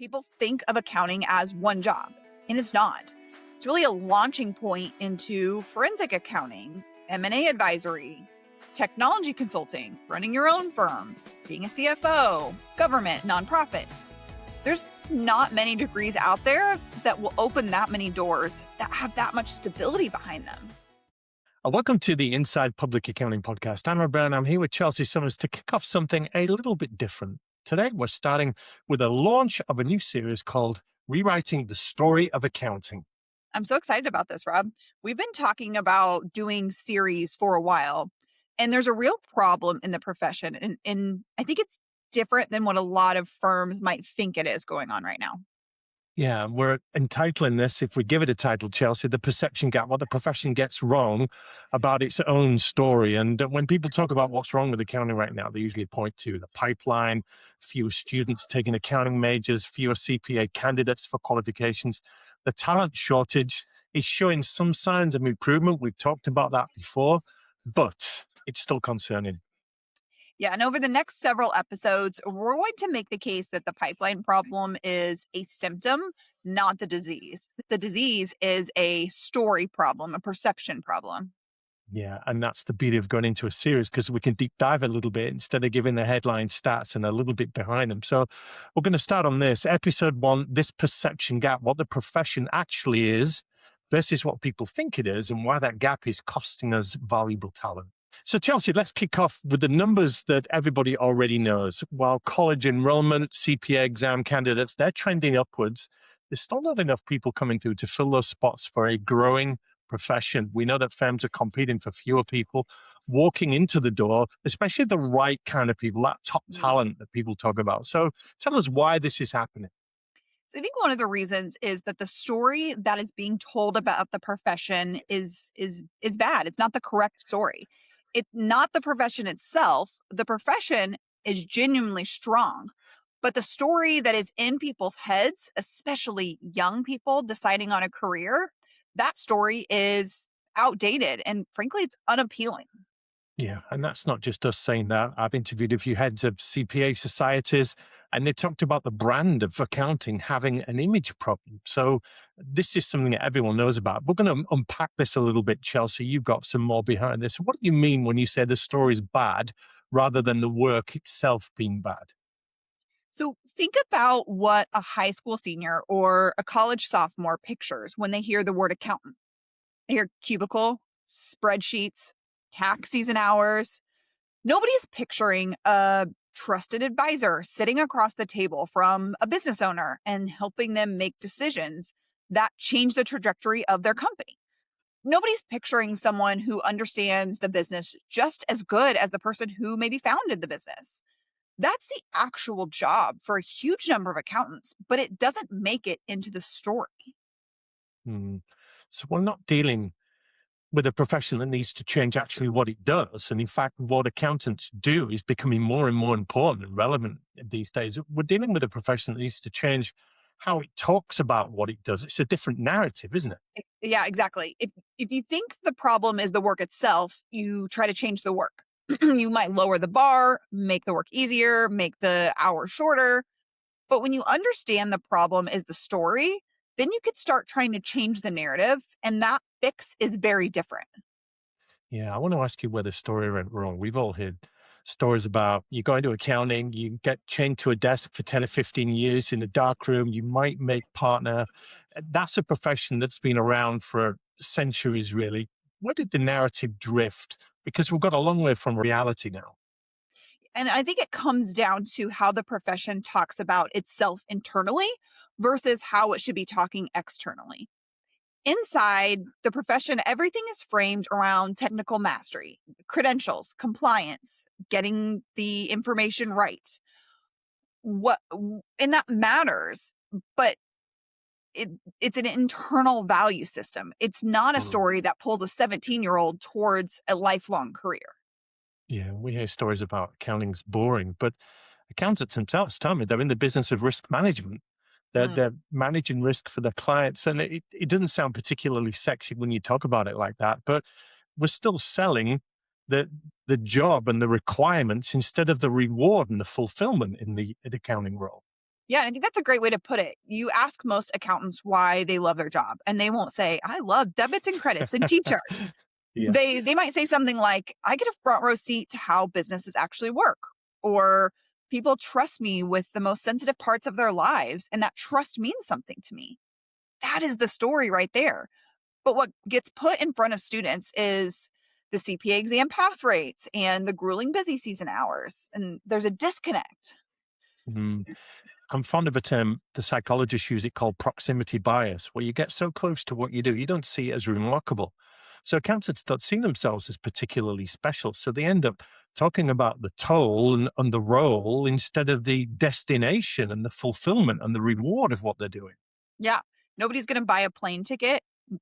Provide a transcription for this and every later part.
People think of accounting as one job, and it's not. It's really a launching point into forensic accounting, M&A advisory, technology consulting, running your own firm, being a CFO, government, nonprofits. There's not many degrees out there that will open that many doors that have that much stability behind them. Welcome to the Inside Public Accounting Podcast. I'm Rob Brown. I'm here with Chelsea Summers to kick off something a little bit different. Today, we're starting with a launch of a new series called Rewriting the Story of Accounting. I'm so excited about this, Rob. We've been talking about doing series for a while, and there's a real problem in the profession. And I think it's different than what a lot of firms might think it is going on right now. Yeah, we're entitling this, if we give it a title, Chelsea, the perception gap, what the profession gets wrong about its own story. And when people talk about what's wrong with accounting right now, they usually point to the pipeline, fewer students taking accounting majors, fewer CPA candidates for qualifications. The talent shortage is showing some signs of improvement. We've talked about that before, but it's still concerning. Yeah, and over the next several episodes, we're going to make the case that the pipeline problem is a symptom, not the disease. The disease is a story problem, a perception problem. Yeah, and that's the beauty of going into a series because we can deep dive a little bit instead of giving the headline stats and a little bit behind them. So we're going to start on this. Episode 1, this perception gap, what the profession actually is versus what people think it is and why that gap is costing us valuable talent. So Chelsea, let's kick off with the numbers that everybody already knows. While college enrollment, CPA exam candidates, they're trending upwards, there's still not enough people coming through to fill those spots for a growing profession. We know that firms are competing for fewer people walking into the door, especially the right kind of people, that top talent that people talk about. So tell us why this is happening. So I think one of the reasons is that the story that is being told about the profession is bad. It's not the correct story. It's not the profession itself. The profession is genuinely strong, but the story that is in people's heads, especially young people deciding on a career, that story is outdated and frankly it's unappealing. Yeah, and that's not just us saying that. I've interviewed a few heads of CPA societies, and they talked about the brand of accounting having an image problem. So this is something that everyone knows about. We're going to unpack this a little bit, Chelsea. You've got some more behind this. What do you mean when you say the story is bad rather than the work itself being bad? So think about what a high school senior or a college sophomore pictures when they hear the word accountant. They hear cubicle, spreadsheets, tax season hours. Nobody's picturing a trusted advisor sitting across the table from a business owner and helping them make decisions that change the trajectory of their company. Nobody's picturing someone who understands the business just as good as the person who maybe founded the business. That's the actual job for a huge number of accountants, but it doesn't make it into the story. Hmm. So we're not dealing with a profession that needs to change actually what it does. And in fact, what accountants do is becoming more and more important and relevant these days. We're dealing with a profession that needs to change how it talks about what it does. It's a different narrative, isn't it? Yeah, exactly. If you think the problem is the work itself, you try to change the work. You might lower the bar, make the work easier, make the hours shorter. But when you understand the problem is the story, then you could start trying to change the narrative. And that fix is very different. Yeah, I want to ask you where the story went wrong. We've all heard stories about you go into accounting, you get chained to a desk for 10 or 15 years in a dark room, you might make partner. That's a profession that's been around for centuries, really. Where did the narrative drift? Because we've got a long way from reality now. And I think it comes down to how the profession talks about itself internally versus how it should be talking externally. Inside the profession, everything is framed around technical mastery, credentials, compliance, getting the information right. And that matters, but it's an internal value system. It's not a Mm. story that pulls a 17-year-old towards a lifelong career. Yeah, we hear stories about accounting's boring, but accountants themselves tell me they're in the business of risk management. They're managing risk for their clients. And it doesn't sound particularly sexy when you talk about it like that, but we're still selling the the job and the requirements instead of the reward and the fulfillment in the accounting role. Yeah, and I think that's a great way to put it. You ask most accountants why they love their job, and they won't say, "I love debits and credits and T charts." Yeah. They might say something like, "I get a front row seat to how businesses actually work," or "People trust me with the most sensitive parts of their lives, and that trust means something to me." That is the story right there. But what gets put in front of students is the CPA exam pass rates and the grueling busy season hours, and there's a disconnect. Mm. I'm fond of a term the psychologists use it called proximity bias, where you get so close to what you do, you don't see it as remarkable. So accountants don't see themselves as particularly special. So they end up talking about the toll and the role instead of the destination and the fulfillment and the reward of what they're doing. Yeah. Nobody's going to buy a plane ticket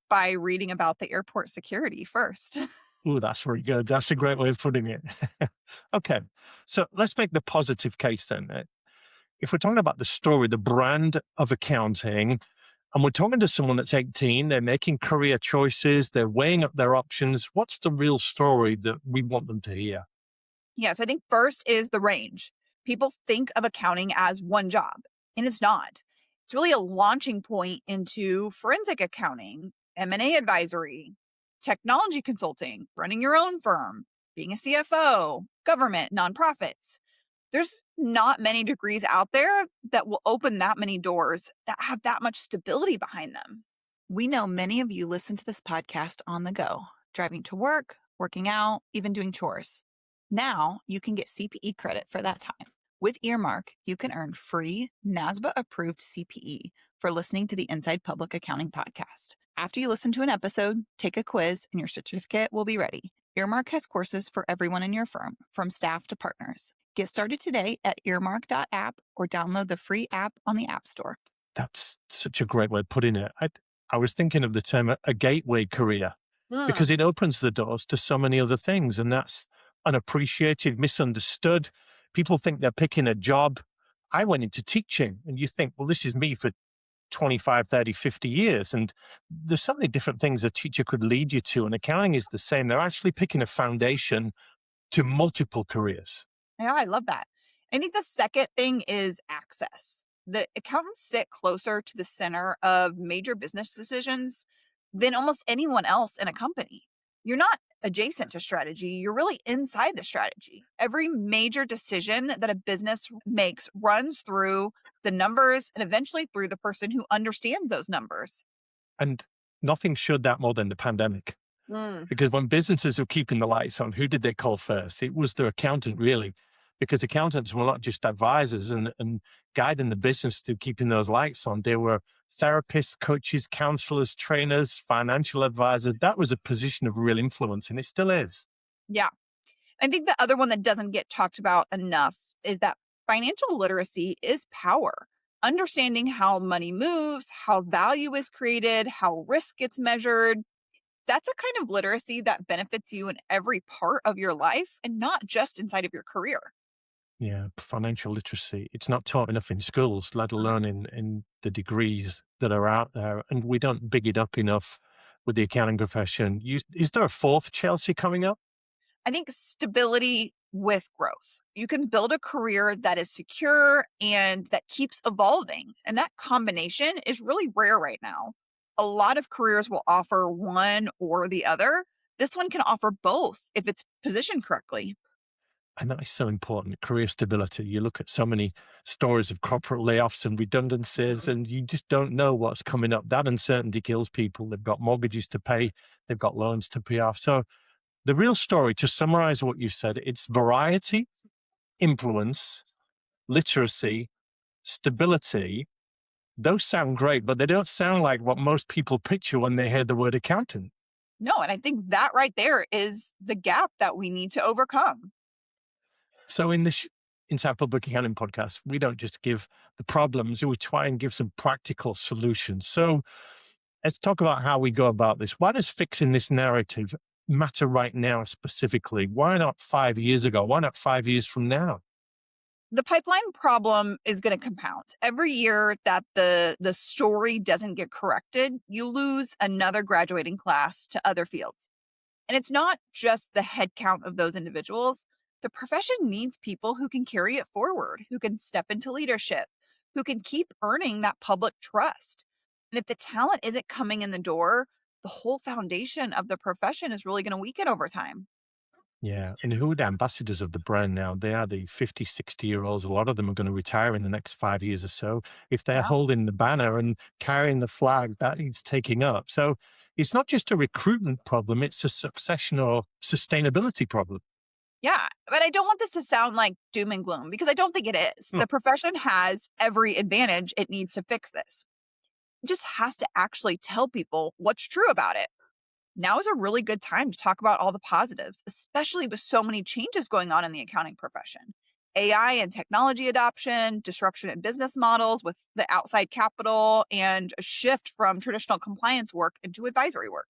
by reading about the airport security first. Oh, that's very good. That's a great way of putting it. Okay. So let's make the positive case then. If we're talking about the story, the brand of accounting, and we're talking to someone that's 18, they're making career choices, they're weighing up their options. What's the real story that we want them to hear? Yeah. So I think first is the range. People think of accounting as one job, and it's not. It's really a launching point into forensic accounting, M&A advisory, technology consulting, running your own firm, being a CFO, government, nonprofits. There's not many degrees out there that will open that many doors that have that much stability behind them. We know many of you listen to this podcast on the go, driving to work, working out, even doing chores. Now you can get CPE credit for that time. With Earmark, you can earn free NASBA approved CPE for listening to the Inside Public Accounting podcast. After you listen to an episode, take a quiz and your certificate will be ready. Earmark has courses for everyone in your firm, from staff to partners. Get started today at earmark.app or download the free app on the App Store. That's such a great way of putting it. I was thinking of the term a gateway career because Mm, it opens the doors to so many other things. And that's unappreciated, misunderstood. People think they're picking a job. I went into teaching, and you think, well, this is me for 25, 30, 50 years. And there's so many different things a teacher could lead you to. And accounting is the same. They're actually picking a foundation to multiple careers. yeah, I love that. I think the second thing is access. The accountants sit closer to the center of major business decisions than almost anyone else in a company. You're not adjacent to strategy, you're really inside the strategy. Every major decision that a business makes runs through the numbers and eventually through the person who understands those numbers. And nothing showed that more than the pandemic. Mm, Because when businesses were keeping the lights on, who did they call first? It was their accountant, really, because accountants were not just advisors and guiding the business through keeping those lights on. They were therapists, coaches, counselors, trainers, financial advisors. That was a position of real influence, and it still is. yeah. I think the other one that doesn't get talked about enough is that financial literacy is power. Understanding how money moves, how value is created, how risk gets measured. That's a kind of literacy that benefits you in every part of your life and not just inside of your career. Yeah, financial literacy. It's not taught enough in schools, let alone in the degrees that are out there. And we don't big it up enough with the accounting profession. Is there a fourth Chelsea coming up? I think stability with growth. You can build a career that is secure and that keeps evolving. And that combination is really rare right now. A lot of careers will offer one or the other. This one can offer both if it's positioned correctly. And that is so important, career stability. You look at so many stories of corporate layoffs and redundancies, Mhm. and you just don't know what's coming up. That uncertainty kills people. They've got mortgages to pay, they've got loans to pay off. So, the real story, to summarize what you said, it's variety, influence, literacy, stability. Those sound great, but they don't sound like what most people picture when they hear the word accountant. No, and I think that right there is the gap that we need to overcome. So in this Inside Public Accounting podcast, we don't just give the problems, we try and give some practical solutions. So let's talk about how we go about this. Why does fixing this narrative matter right now specifically? Why not 5 years ago? Why not 5 years from now? The pipeline problem is going to compound. Every year that the story doesn't get corrected, you lose another graduating class to other fields. And it's not just the head count of those individuals. The profession needs people who can carry it forward, who can step into leadership, who can keep earning that public trust. And if the talent isn't coming in the door, the whole foundation of the profession is really going to weaken over time. Yeah. And who are the ambassadors of the brand now? They are the 50, 60-year-olds. A lot of them are going to retire in the next 5 years or so. If they're Yeah. holding the banner and carrying the flag, that needs taking up. So it's not just a recruitment problem, it's a succession or sustainability problem. Yeah, but I don't want this to sound like doom and gloom because I don't think it is. No. The profession has every advantage it needs to fix this. It just has to actually tell people what's true about it. Now is a really good time to talk about all the positives, especially with so many changes going on in the accounting profession. AI and technology adoption, disruption in business models with the outside capital, and a shift from traditional compliance work into advisory work.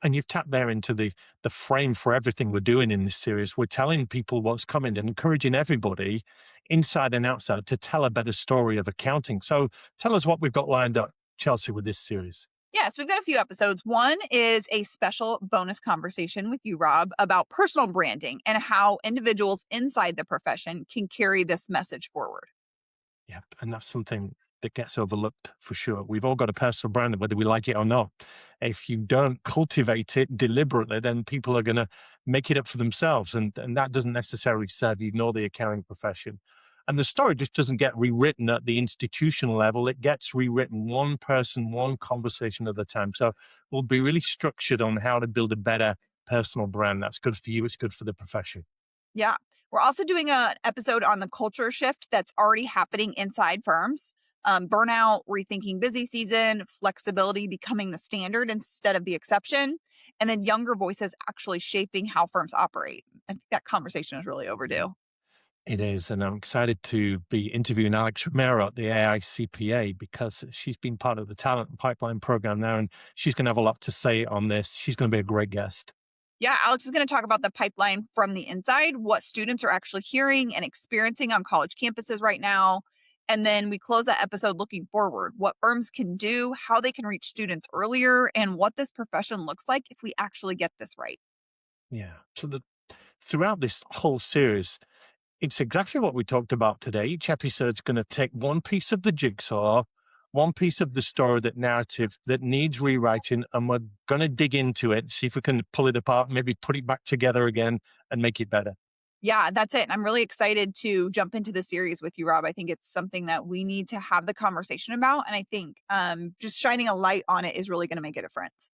And you've tapped there into the frame for everything we're doing in this series. We're telling people what's coming and encouraging everybody, inside and outside, to tell a better story of accounting. So tell us what we've got lined up, Chelsea, with this series. Yes, we've got a few episodes. One is a special bonus conversation with you, Rob, about personal branding and how individuals inside the profession can carry this message forward. Yeah, and that's something that gets overlooked for sure. We've all got a personal brand, whether we like it or not. If you don't cultivate it deliberately, then people are going to make it up for themselves. And that doesn't necessarily serve you nor the accounting profession. And the story just doesn't get rewritten at the institutional level. It gets rewritten one person, one conversation at a time. So we'll be really structured on how to build a better personal brand. That's good for you. It's good for the profession. Yeah. We're also doing an episode on the culture shift that's already happening inside firms. Burnout, rethinking busy season, flexibility becoming the standard instead of the exception, and then younger voices actually shaping how firms operate. I think that conversation is really overdue. It is, and I'm excited to be interviewing Alex Romero at the AICPA because she's been part of the talent pipeline program now, and she's going to have a lot to say on this. She's going to be a great guest. Yeah, Alex is going to talk about the pipeline from the inside, what students are actually hearing and experiencing on college campuses right now. And then we close that episode looking forward, what firms can do, how they can reach students earlier, and what this profession looks like if we actually get this right. Yeah. So throughout this whole series, it's exactly what we talked about today. Each episode's going to take one piece of the jigsaw, one piece of the story, that narrative that needs rewriting, and we're going to dig into it, see if we can pull it apart, maybe put it back together again and make it better. Yeah, that's it. I'm really excited to jump into the series with you, Rob. I think it's something that we need to have the conversation about. And I think just shining a light on it is really going to make a difference.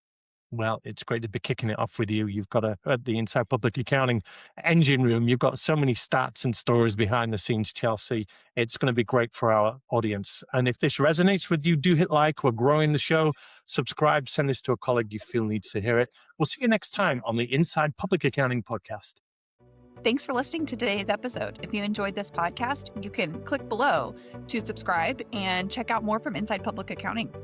Well, it's great to be kicking it off with you. You've got at the Inside Public Accounting engine room. You've got so many stats and stories behind the scenes, Chelsea. It's going to be great for our audience. And if this resonates with you, do hit like. We're growing the show. Subscribe. Send this to a colleague you feel needs to hear it. We'll see you next time on the Inside Public Accounting podcast. Thanks for listening to today's episode. If you enjoyed this podcast, you can click below to subscribe and check out more from Inside Public Accounting.